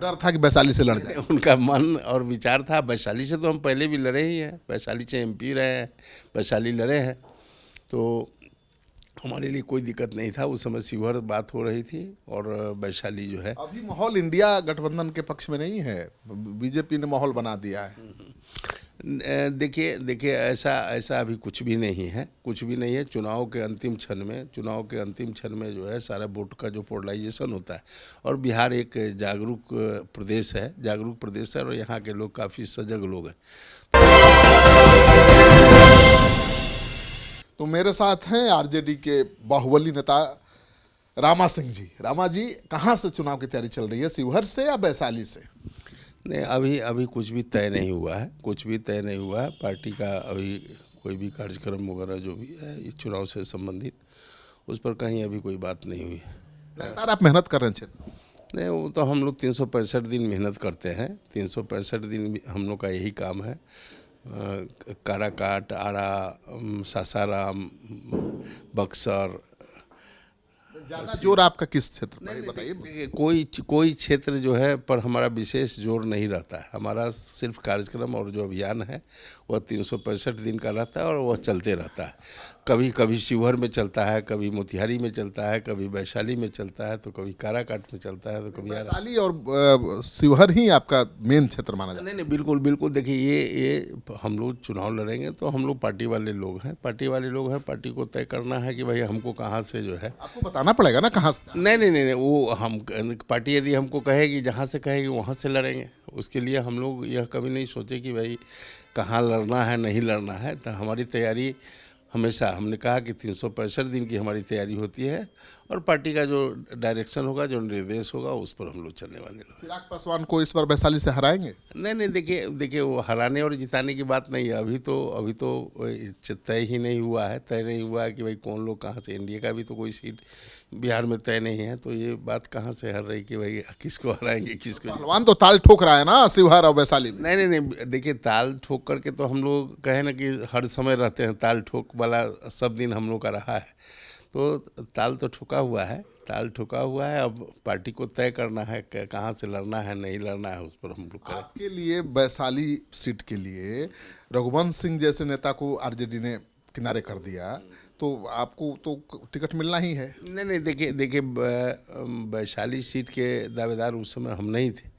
डर था कि वैशाली से लड़ जाए। उनका मन और विचार था। वैशाली से तो हम पहले भी लड़े ही हैं, वैशाली से एमपी रहे हैं, वैशाली लड़े हैं, तो हमारे लिए कोई दिक्कत नहीं था। उस समय शिवहर बात हो रही थी और वैशाली जो है। अभी माहौल इंडिया गठबंधन के पक्ष में नहीं है, बीजेपी ने माहौल बना दिया है। देखिए देखिए ऐसा अभी कुछ भी नहीं है, कुछ भी नहीं है। चुनाव के अंतिम क्षण में जो है सारा वोट का जो पोलराइजेशन होता है, और बिहार एक जागरूक प्रदेश है और यहाँ के लोग काफ़ी सजग लोग हैं। तो मेरे साथ हैं आरजेडी के बाहुबली नेता रामा सिंह जी। रामा जी, कहाँ से चुनाव की तैयारी चल रही है, शिवहर से या वैशाली से? नहीं, अभी कुछ भी तय नहीं हुआ है, पार्टी का अभी कोई भी कार्यक्रम वगैरह जो भी है इस चुनाव से संबंधित, उस पर कहीं अभी कोई बात नहीं हुई है। लगातार आप मेहनत कर रहे हैं क्षेत्र? नहीं, वो तो हम लोग 365 दिन मेहनत करते हैं। 365 दिन हम लोग का यही काम है। काराकाट, आरा, सासाराम, बक्सर। ज़्यादा जोर आपका किस क्षेत्र पर है बताइए? कोई क्षेत्र जो है पर हमारा विशेष जोर नहीं रहता है। हमारा सिर्फ कार्यक्रम और जो अभियान है वह 365 दिन का रहता है और वह चलते रहता है। कभी कभी शिवहर में चलता है, कभी मोतिहारी में चलता है, कभी वैशाली में चलता है, तो कभी काराकाट में चलता है, तो कभी वैशाली और शिवहर ही आपका मेन क्षेत्र माना जाता है? नहीं, बिल्कुल। देखिए ये हम लोग चुनाव लड़ेंगे तो हम लोग पार्टी वाले लोग हैं, पार्टी को तय करना है कि भाई हमको कहाँ से जो है। आपको बताना पड़ेगा ना कहाँ से। नहीं, वो हम पार्टी यदि हमको कहेगी, जहाँ से कहेगी वहाँ से लड़ेंगे। उसके लिए हम लोग यह कभी नहीं सोचे कि भाई कहाँ लड़ना है, नहीं लड़ना है। तो हमारी तैयारी हमेशा, हमने कहा कि 365 दिन की हमारी तैयारी होती है और पार्टी का जो डायरेक्शन होगा, जो निर्देश होगा, उस पर हम लोग चलने वाले लोग। चिराग पासवान को इस बार वैशाली से हराएंगे? नहीं, देखिए वो हराने और जिताने की बात नहीं है। अभी तो तय ही नहीं हुआ है कि भाई कौन लोग कहाँ से। एनडीए का भी तो कोई सीट बिहार में तय नहीं है, तो ये बात कहाँ से हर रही कि भाई किसको हराएंगे, किसको। पहलवान तो ताल ठोक रहा है ना शिवहर और वैशाली में। नहीं, देखिए ताल ठोक करके तो हम लोग कहे ना कि हर समय रहते हैं, ताल ठोक वाला सब दिन हम लोग का रहा है। तो ताल तो ठुका हुआ है, अब पार्टी को तय करना है कहाँ से लड़ना है, नहीं लड़ना है, उस पर हम लोग करें। आपके लिए वैशाली सीट के लिए रघुवंश सिंह जैसे नेता को आरजेडी ने किनारे कर दिया, तो आपको तो टिकट मिलना ही है। नहीं, देखिए वैशाली सीट के दावेदार उस समय हम नहीं थे।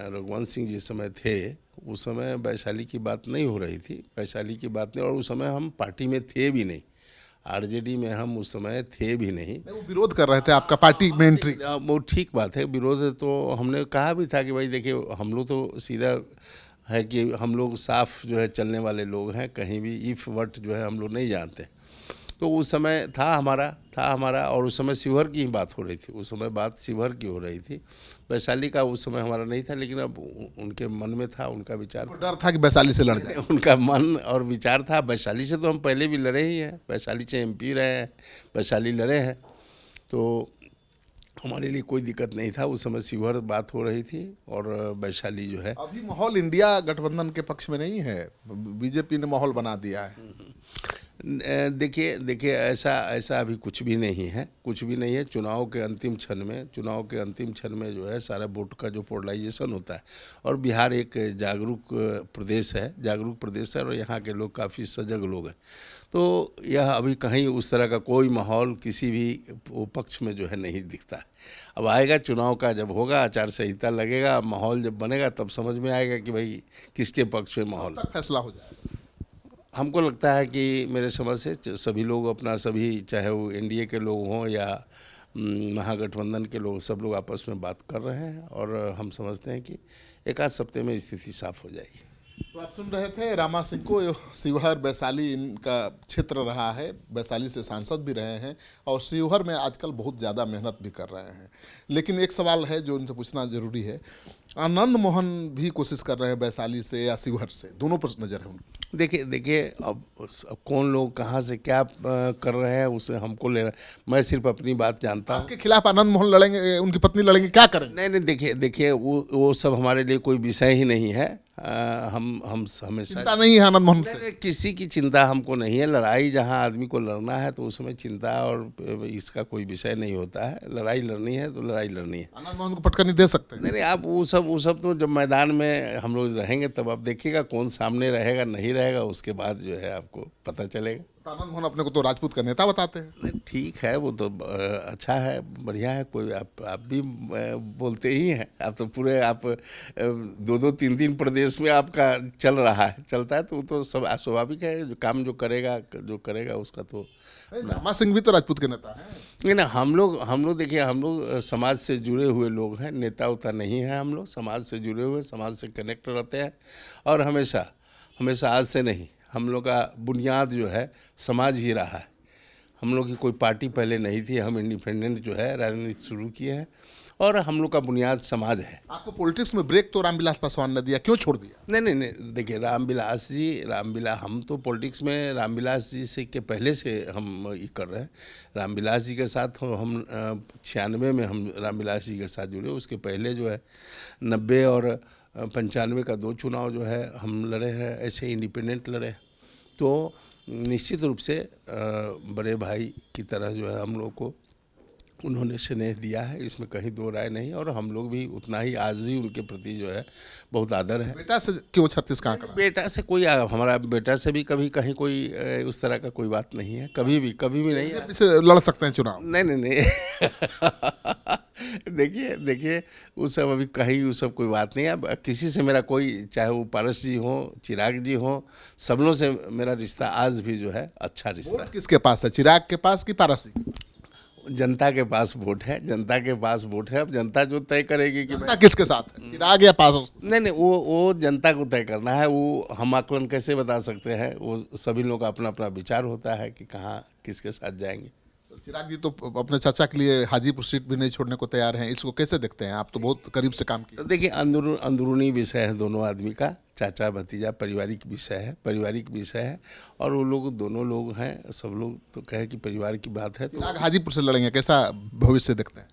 रघुवंश सिंह जिस समय थे उस समय वैशाली की बात नहीं हो रही थी, और उस समय हम पार्टी में थे भी नहीं, आरजेडी में हम उस समय थे भी नहीं। वो विरोध कर रहे थे आपका पार्टी में एंट्री। वो ठीक बात है, विरोध तो हमने कहा भी था कि भाई देखिए हम लोग तो सीधा है कि हम लोग साफ जो है चलने वाले लोग हैं, कहीं भी इफ वट जो है हम लोग नहीं जानते। तो उस समय था हमारा और उस समय शिवहर की ही बात हो रही थी, वैशाली का उस समय हमारा नहीं था। लेकिन अब उनके मन में था, उनका विचार, डर था कि वैशाली से लड़ जाए। उनका मन और विचार था। वैशाली से तो हम पहले भी लड़े ही हैं, वैशाली से एमपी रहे हैं, वैशाली लड़े हैं, तो हमारे लिए कोई दिक्कत नहीं था। उस समय शिवहर बात हो रही थी और वैशाली जो है। अभी माहौल इंडिया गठबंधन के पक्ष में नहीं है, बीजेपी ने माहौल बना दिया है। देखिए ऐसा अभी कुछ भी नहीं है। चुनाव के अंतिम क्षण में जो है सारा वोट का जो पोलराइजेशन होता है, और बिहार एक जागरूक प्रदेश है और यहाँ के लोग काफ़ी सजग लोग हैं, तो यह अभी कहीं उस तरह का कोई माहौल किसी भी पक्ष में जो है नहीं दिखता है। अब आएगा चुनाव का, जब होगा, आचार संहिता लगेगा, माहौल जब बनेगा, तब समझ में आएगा कि भाई किसके पक्ष में माहौल फैसला हो जाए। हमको लगता है कि मेरे समझ से सभी लोग चाहे वो एनडीए के लोग हों या महागठबंधन के लोग, सब लोग आपस में बात कर रहे हैं और हम समझते हैं कि एक आध हफ्ते में स्थिति साफ हो जाएगी। तो आप सुन रहे थे रामा सिंह को। शिवहर वैशाली इनका क्षेत्र रहा है, वैशाली से सांसद भी रहे हैं और शिवहर में आजकल बहुत ज़्यादा मेहनत भी कर रहे हैं। लेकिन एक सवाल है जो उनसे पूछना ज़रूरी है, आनंद मोहन भी कोशिश कर रहे हैं वैशाली से या शिवहर से, दोनों पर नज़र है उनकी। देखिए अब कौन लोग कहाँ से क्या कर रहे हैं उसे हमको लेना, मैं सिर्फ अपनी बात जानता हूँ। आपके खिलाफ आनंद मोहन लड़ेंगे, उनकी पत्नी लड़ेंगे, क्या करेंगे? नहीं, देखिए वो सब हमारे लिए कोई विषय ही नहीं है। हम हमेशा चिंता नहीं है आनंद मोहन से? नहीं, किसी की चिंता हमको नहीं है। लड़ाई जहाँ आदमी को लड़ना है तो उसमें चिंता और इसका कोई विषय नहीं होता है। लड़ाई लड़नी है तो लड़ाई लड़नी है। आनंद मोहन को पटकनी दे सकते हैं? नहीं नहीं, आप वो सब तो जब मैदान में हम लोग रहेंगे तब आप देखिएगा कौन सामने रहेगा नहीं रहेगा, उसके बाद जो है आपको पता चलेगा। तो आनंद मोहन अपने को तो राजपूत का नेता बताते हैं। नहीं ठीक है, वो तो अच्छा है, बढ़िया है। कोई आप भी बोलते ही हैं। आप तो पूरे आप 2-2 3-3 प्रदेश में आपका चल रहा है, चलता है तो वो तो सब स्वाभाविक है। जो काम जो करेगा उसका तो। रामा सिंह भी तो राजपूत के नेता हैं। नहीं ना, हम लोग देखिए, हम लोग समाज से जुड़े हुए लोग हैं, नेता उता नहीं है। हम लोग समाज से जुड़े हुए, समाज से कनेक्ट रहते हैं और हमेशा आज से नहीं, हम लोग का बुनियाद जो है समाज ही रहा है। हम लोग की कोई पार्टी पहले नहीं थी, हम इंडिपेंडेंट जो है राजनीति शुरू किए हैं और हम लोग का बुनियाद समाज है। आपको पॉलिटिक्स में ब्रेक तो रामविलास पासवान ने दिया, क्यों छोड़ दिया? नहीं, देखिए रामविलास हम तो पॉलिटिक्स में रामविलास जी से के पहले से हम ये कर रहे हैं। रामविलास जी के साथ हम 96 में हम रामविलास जी के साथ जुड़े। उसके पहले जो है 90 और 95 का 2 चुनाव जो है हम लड़े हैं, ऐसे इंडिपेंडेंट लड़े। तो निश्चित रूप से बड़े भाई की तरह जो है हम लोग को उन्होंने स्नेह दिया है, इसमें कहीं दो राय नहीं। और हम लोग भी उतना ही आज भी उनके प्रति जो है बहुत आदर है। बेटा से क्यों 36 का आंकड़ा? बेटा से कोई हमारा बेटा से भी कभी कहीं कोई उस तरह का कोई बात नहीं है, कभी भी नहीं है। से लड़ सकते हैं चुनाव? नहीं देखिए वो सब अभी कहीं वो सब कोई बात नहीं है। अब किसी से मेरा कोई, चाहे वो पारस जी हो, चिराग जी हो, सब लोगों से मेरा रिश्ता आज भी जो है अच्छा रिश्ता है। किसके पास है, चिराग के पास कि पारस जी? जनता के पास वोट है, जनता के पास वोट है। अब जनता जो तय करेगी कि जनता किसके साथ है, चिराग या पारस? नहीं वो जनता को तय करना है। वो हम आकलन कैसे बता सकते हैं? वो सभी लोग का अपना अपना विचार होता है कि कहाँ किसके साथ जाएंगे। चिराग जी तो अपने चाचा के लिए हाजीपुर सीट भी नहीं छोड़ने को तैयार हैं, इसको कैसे देखते हैं? आप तो बहुत करीब से काम किए। देखिए अंदरूनी विषय है दोनों आदमी का, चाचा भतीजा, पारिवारिक विषय है। और वो लोग दोनों लोग हैं, सब लोग तो कहे कि परिवार की बात है। तो चिराग हाजीपुर से लड़ेंगे, कैसा भविष्य देखते हैं?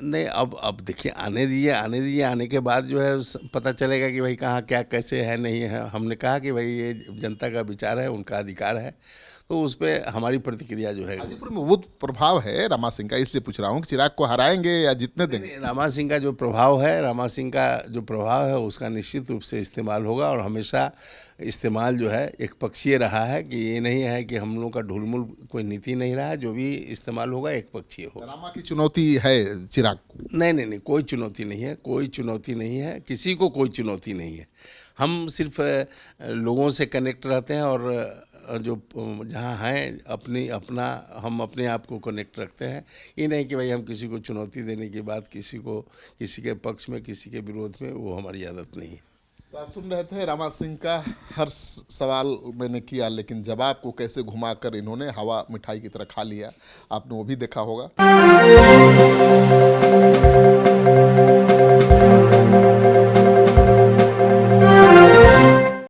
नहीं, अब देखिए, आने दीजिए। आने के बाद जो है पता चलेगा कि भाई कहाँ क्या कैसे है नहीं है। हमने कहा कि भाई ये जनता का विचार है, उनका अधिकार है, तो उस पर हमारी प्रतिक्रिया जो है। हाजीपुर में बहुत प्रभाव है रामा सिंह का, इससे पूछ रहा हूँ कि चिराग को हराएंगे या जीतने देंगे? रामा सिंह का जो प्रभाव है उसका निश्चित रूप से इस्तेमाल होगा। और हमेशा इस्तेमाल जो है एक पक्षीय रहा है, कि ये नहीं है कि हम लोग का ढुलमुल कोई नीति नहीं रहा है। जो भी इस्तेमाल होगा एक पक्षीय होगा। रामा की चुनौती है चिराग को? नहीं, कोई चुनौती नहीं है, किसी को कोई चुनौती नहीं है। हम सिर्फ लोगों से कनेक्ट रहते हैं और जो जहाँ हैं हम अपने आप को कनेक्ट रखते हैं। ये नहीं कि भाई हम किसी को चुनौती देने के बाद किसी के पक्ष में, किसी के विरोध में, वो हमारी आदत नहीं है। तो आप सुन रहे थे रामा सिंह का हर सवाल मैंने किया, लेकिन जवाब को कैसे घुमाकर इन्होंने हवा मिठाई की तरह खा लिया, आपने वो भी देखा होगा।